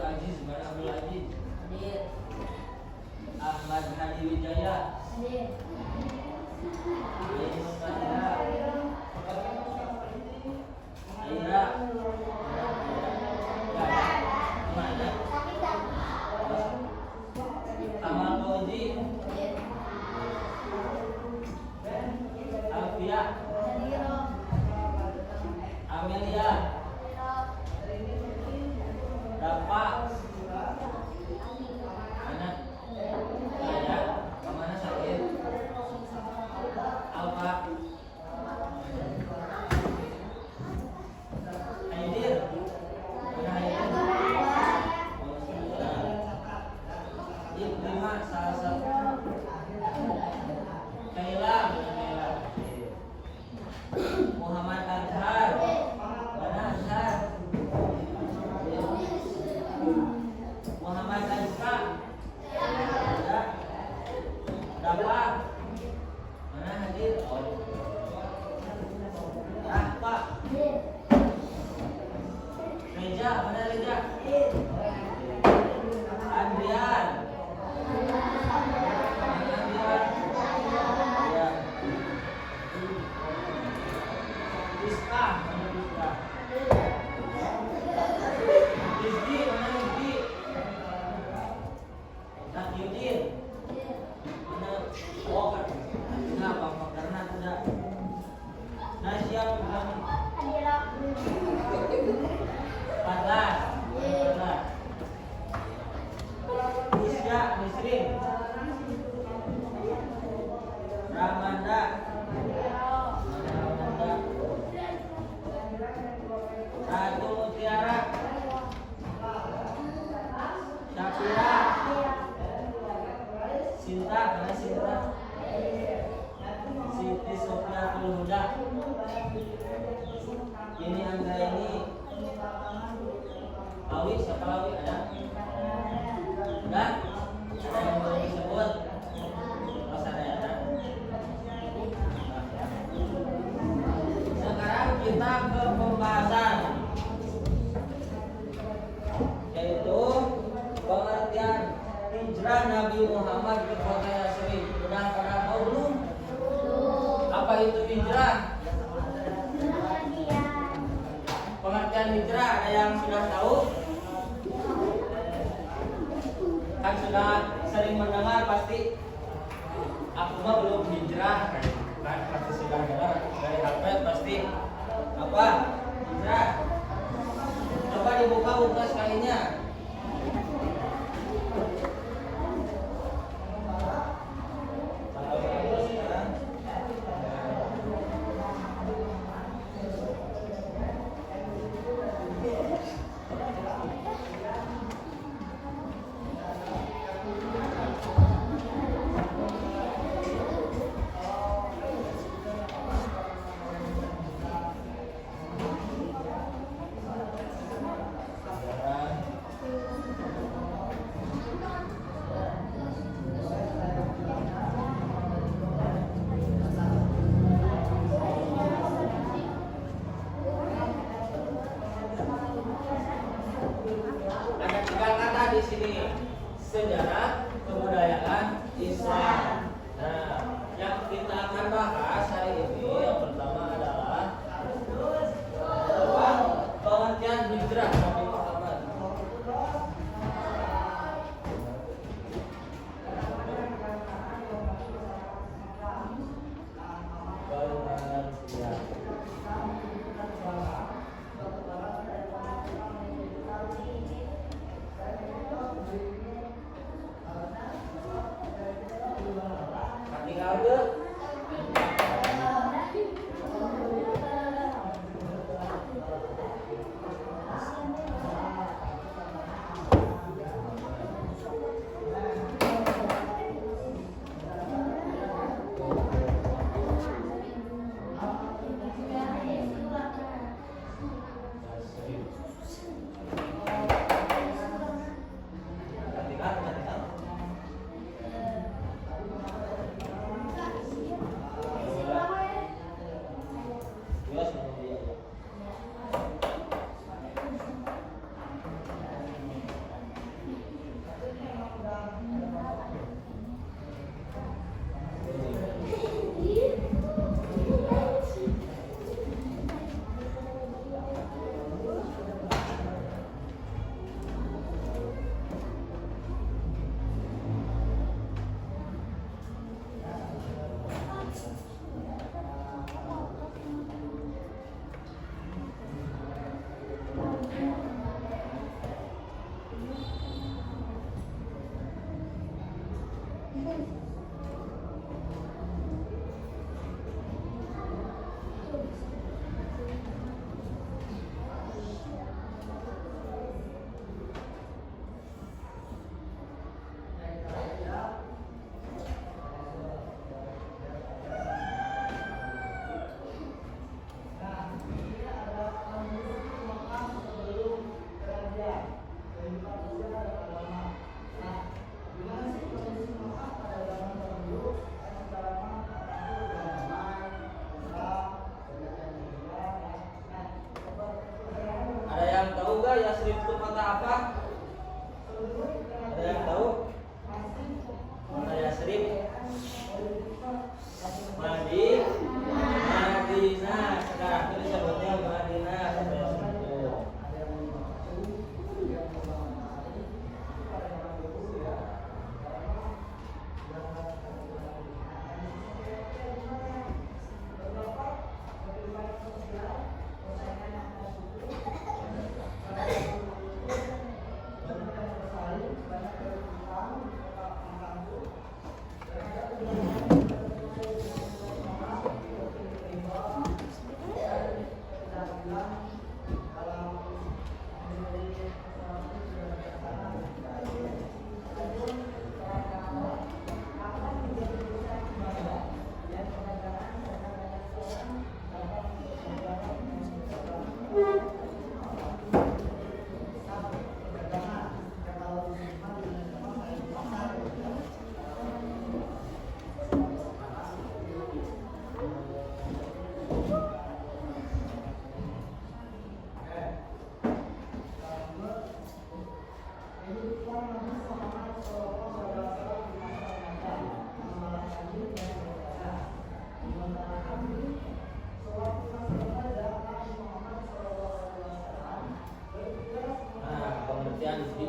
Aziz mana Abdul Aziz? Hadir. Ahmad Hadi Wijaya. Hadir. Ainun Mahira. Aira. Mana? Amal Fauzi. Alfia. Amelia. Rafa. Mana? Saya. Kemana saya? Alfa. Haidir. Mana Haidir? Ibrima salah satu. Kaila. Mana Kaila? Muhammad Azhar. Mana Azhar? Muhammad Azhar. Ada. Berapa? Mana hadir? Oh. Pak. Reja, mana Reja? Andrian. Mana Andrian? Ya. Rizka, mana Rizka? Rizki, mana Rizki? Nakyudin. Mana? Oh, kenapa? Karena tidak. Nasya Ibrahim. 14. Isya Misrin. Ramanda. Mana Ramanda? Ratu Mutiara. Syafira. Sinta, mana Sinta? Siti Sofiatul Huda. Ini angka ini Awi, siapa Awi? Ada? Enggak? Ada yang belum disebut? Pas ada. Sekarang kita ke pembahasan, yaitu pengertian hijrah Nabi Muhammad ke kota Yasrib. Sudah pada tahu belum? Apa itu hijrah? Pengertian hijrah ada yang sudah tahu? Kan sudah sering mendengar pasti. Aku mah belum hijrah kan pasti sudah dengar dari HP pasti apa? Hijrah. Coba dibuka sekalinya. Sejarah kebudayaan Islam. Nah, yang kita akan bahas hari ini yang pertama adalah pengertian hijrah Nabi Muhammad.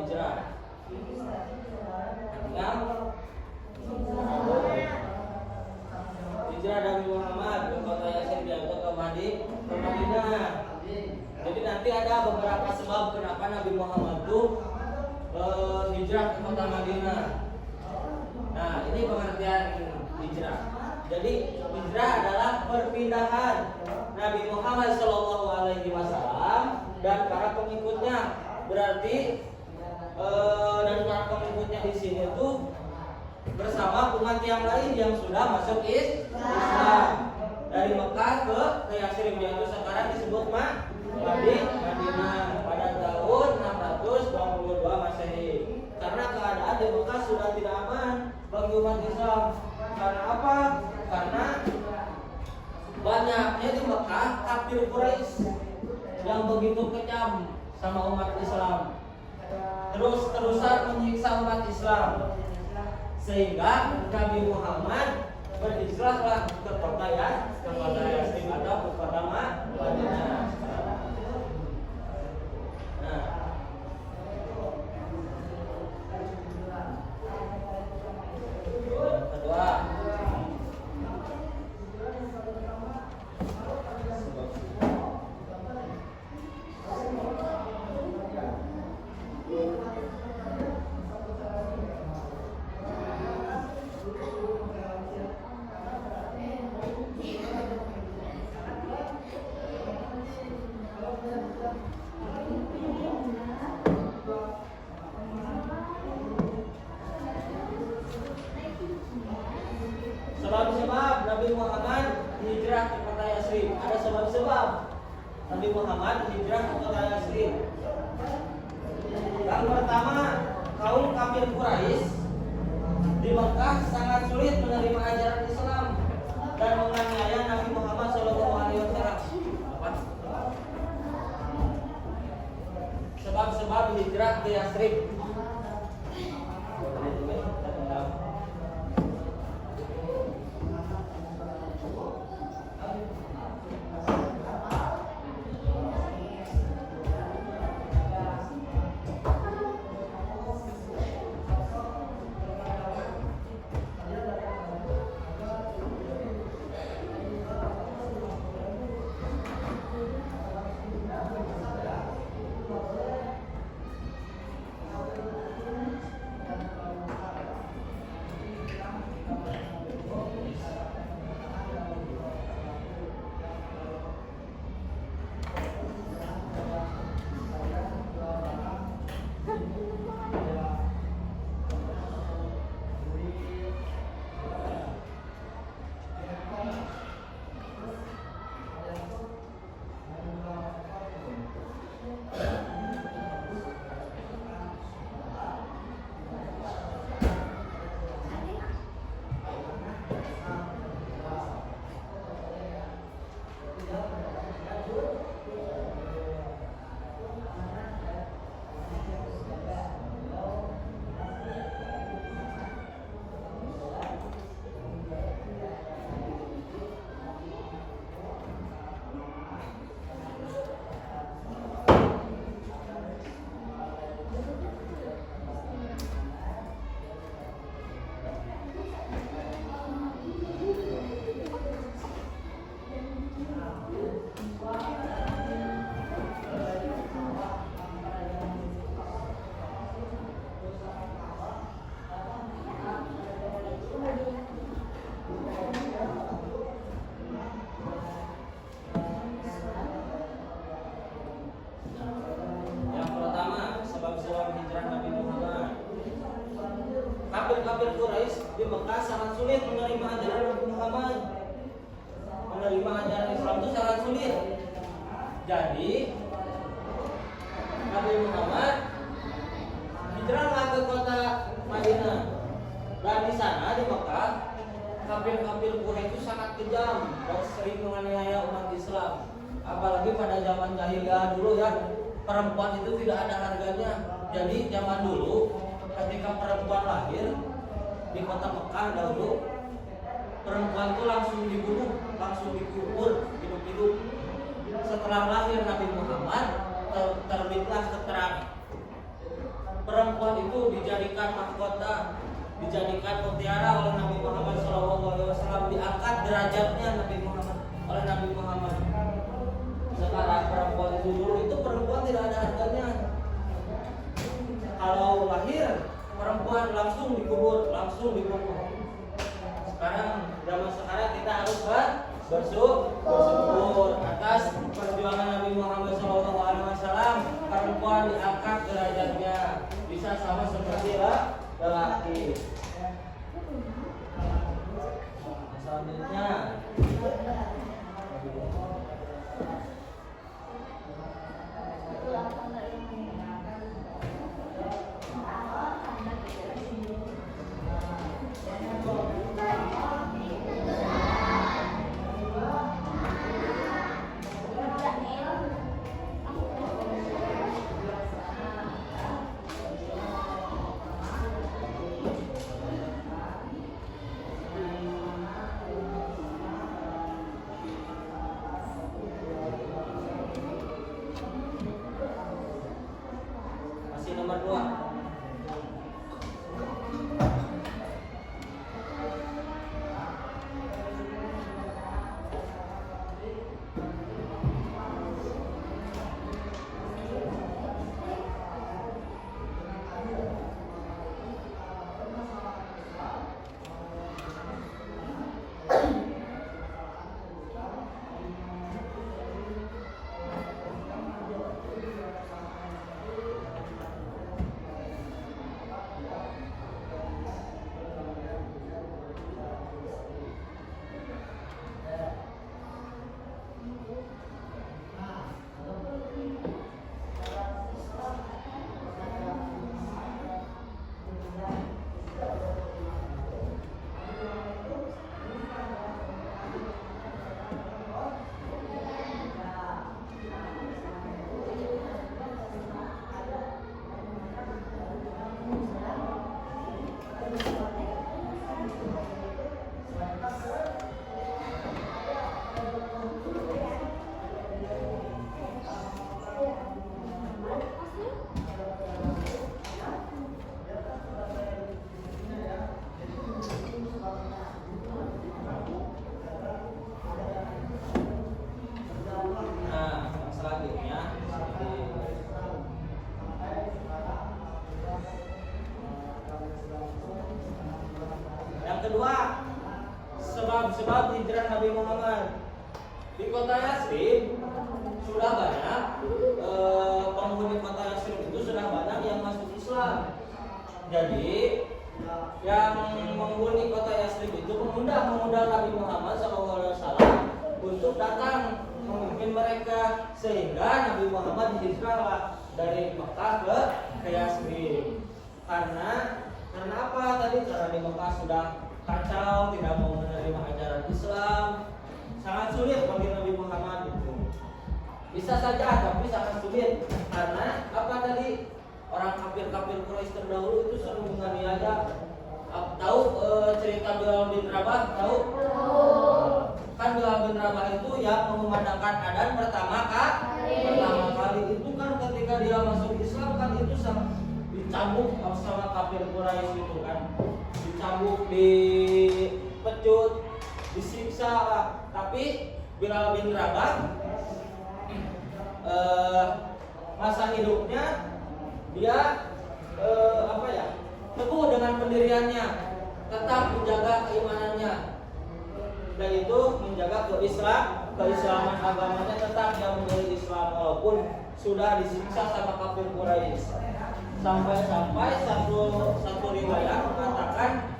hijrah. Enam, hijrah Nabi Muhammad ke kota Yatsrib atau ke Madinah. Jadi nanti ada beberapa sebab kenapa Nabi Muhammad tuh hijrah ke kota Madinah. Nah, ini pengertian hijrah. Jadi hijrah adalah perpindahan Nabi Muhammad SAW dan para pengikutnya. Berarti dan para pengikutnya di sini tuh bersama umat yang lain yang sudah masuk Islam dari Mekah ke Yatsrib, yaitu sekarang disebut Madinah pada tahun 622 Masehi. Karena keadaan di Mekah sudah tidak aman bagi umat Islam. Karena apa? Karena banyaknya di Mekah kafir Quraisy yang begitu kejam sama umat Islam, terus-terusan menyiksa umat Islam, sehingga Nabi Muhammad berhijrahlah ke kota Yatsrib atau ke kota Madinah. Nah, yang kedua, sebab-sebab Nabi Muhammad hijrah ke kota Yatsrib. Ada sebab-sebab Nabi Muhammad hijrah ke kota Yatsrib. Yang pertama, kaum kafir Quraisy di Mekah sangat sulit menerima ajaran Islam dan menganiaya Nabi Muhammad SAW. Sebab-sebab hijrah ke Yatsrib. Kafir Quraisy di Mekah sangat sulit menerima ajaran Nabi Muhammad. Menerima ajaran Islam itu sangat sulit. Jadi Nabi Muhammad hijrahlah ke kota Madinah. Dan di sana di Mekah kafir-kafir Quraisy itu sangat kejam dan sering menganiaya umat Islam. Apalagi pada zaman jahiliyah dulu ya, perempuan itu tidak ada harganya. Jadi zaman dulu ketika perempuan lahir di kota Mekah dahulu, perempuan itu langsung dibunuh, langsung dikubur hidup-hidup. Setelah lahir Nabi Muhammad, terbitlah keterangan itu dijadikan mahkota, dijadikan mutiara oleh Nabi Muhammad SAW, diangkat derajatnya Nabi Muhammad oleh Nabi Muhammad. Sekarang perempuan itu dulu itu perempuan tidak ada harganya. Kalau lahir perempuan langsung dikubur, langsung dibunuh. Sekarang zaman sekarang kita harus bersyukur atas perjuangan Nabi Muhammad SAW. Perempuan diangkat derajatnya bisa sama seperti lelaki. Selanjutnya nomor 2. Kedua, sebab hijrah Nabi Muhammad. Di kota Yastrib sudah banyak penghuni kota Yastrib itu sudah banyak yang masuk Islam. Jadi yang menghuni kota Yastrib itu mengundang Nabi Muhammad SAW untuk datang memimpin mereka, sehingga Nabi Muhammad hijrah dari Mekah ke Yastrib. Karena apa tadi? Karena di Mekah sudah kacau, tidak mau menerima ajaran Islam, sangat sulit bagi Nabi Muhammad itu. Bisa saja, tapi sangat sulit. Karena apa tadi? Orang kafir Quraisy terdahulu itu selalu menganiaya. Tahu cerita Bilal bin Rabah? Tahu? Kan Bilal bin Rabah itu yang mengumandangkan adzan pertama kali itu kan ketika dia masuk Islam kan itu sama dicambuk sama kafir Quraisy itu kan. Dicambuk, dipecut, disiksa lah. Tapi Bilal bin Rabah masa hidupnya dia teguh dengan pendiriannya, tetap menjaga keimanannya, dan itu menjaga keislaman agamanya, tetap dia menjadi Islam walaupun sudah disiksa sama kafir Quraisy. Sampai satu riwayat mengatakan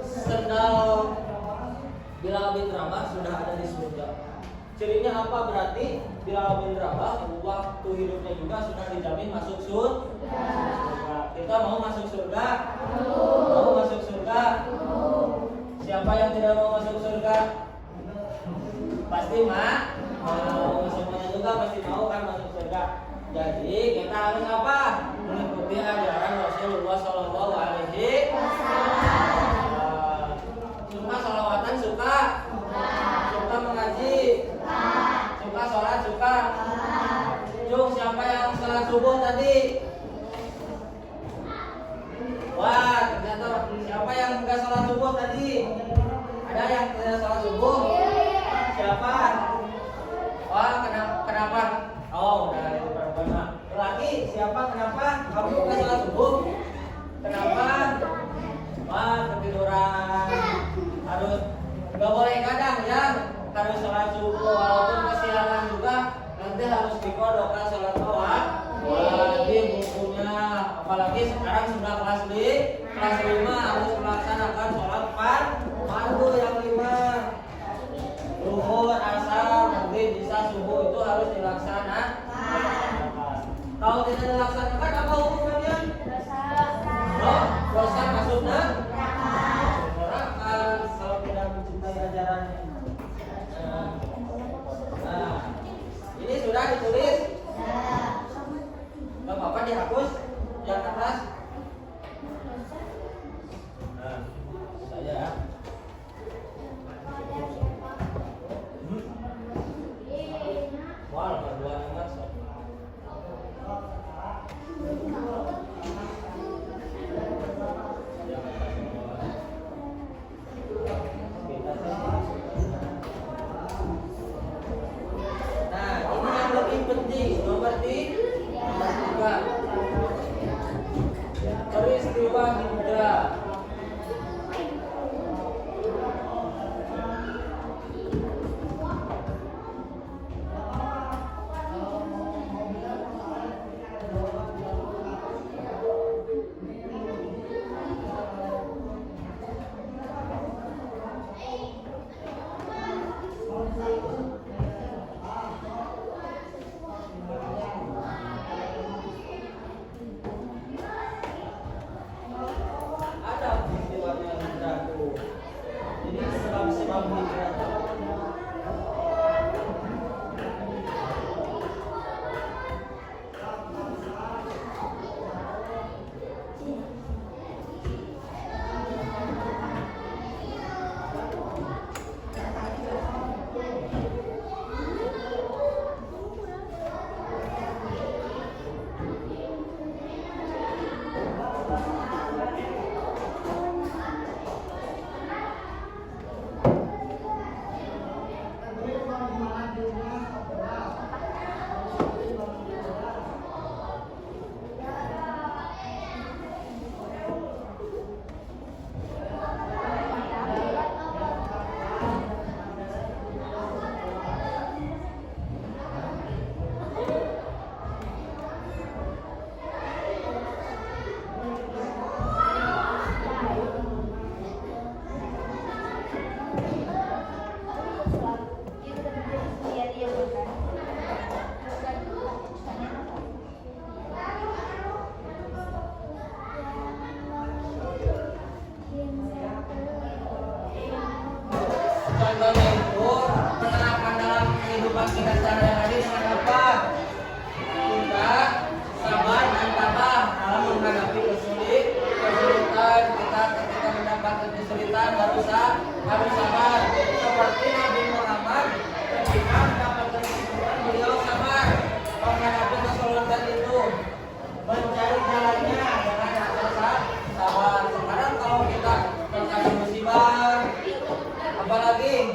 sendal Bilal bin Rabah sudah ada di surga. Cirinya apa? Berarti Bilal bin Rabah waktu hidupnya juga sudah dijamin masuk surga. Kita mau masuk surga? Mau masuk surga? Siapa yang tidak mau masuk surga? Pasti mau. Semuanya juga pasti mau kan masuk surga. Jadi kita harus apa? Mengikuti ajaran Rasulullah SAW. Suka sholawatan, suka mengaji, suka sholat, suka. Siapa yang sholat subuh tadi? nggak sholat subuh tadi? Ada yang tidak sholat subuh? Siapa? Oh, kenapa? Oh, udah itu perempuan. Laki siapa? Kenapa? Kamu nggak sholat subuh? Kenapa? Wah, ketiduran. Harus nggak boleh kadang ya. Harus sholat subuh walaupun kesiangan juga. Nanti harus dikodokkan sholat wajib bukunya. Apalagi sekarang sudah kelas 5 harus melaksanakan sholat fardu yang 5. Zuhur, asar, maghrib, isya, subuh itu harus dilaksanakan. Kalau tidak dilaksanakan apa hukumannya? Dosa maksudnya? Neraka kalau tidak mencintai ajarannya. Nah, ini sudah ditulis. Gak apa-apa dihapus yang atas. Nah, saya. Wah, dua anak so. Nah, ini yang lebih penting, nomor 3. Peristiwa hijrah. Ada peristiwanya hijrah tuh. Jadi sebab-sebab hijrah. Contohnya itu penerapan dalam kehidupan kita sehari-hari dengan apa? Kita sabar dan tabah dalam menghadapi kesulitan. Kita ketika mendapatkan kesulitan harus sabar. Seperti Nabi Muhammad ketika mendapatkan kesulitan beliau sabar menghadapi kesulitan itu, mencari jalannya dengan sabar. Sekarang kalau kita terkena musibah apalagi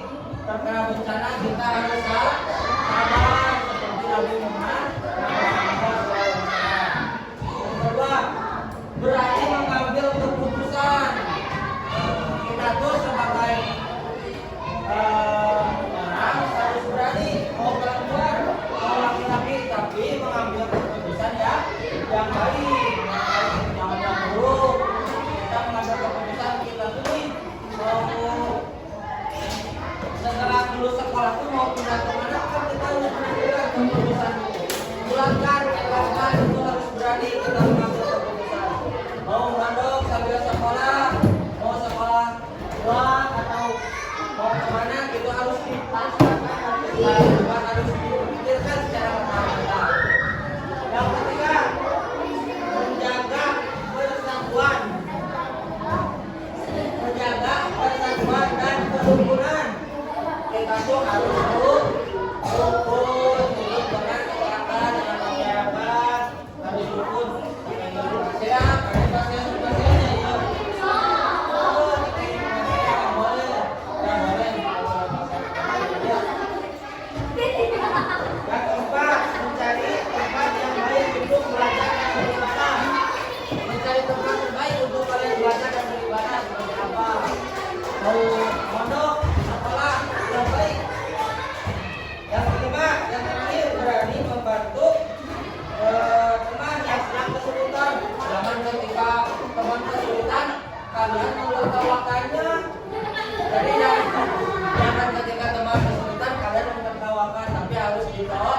Gitu.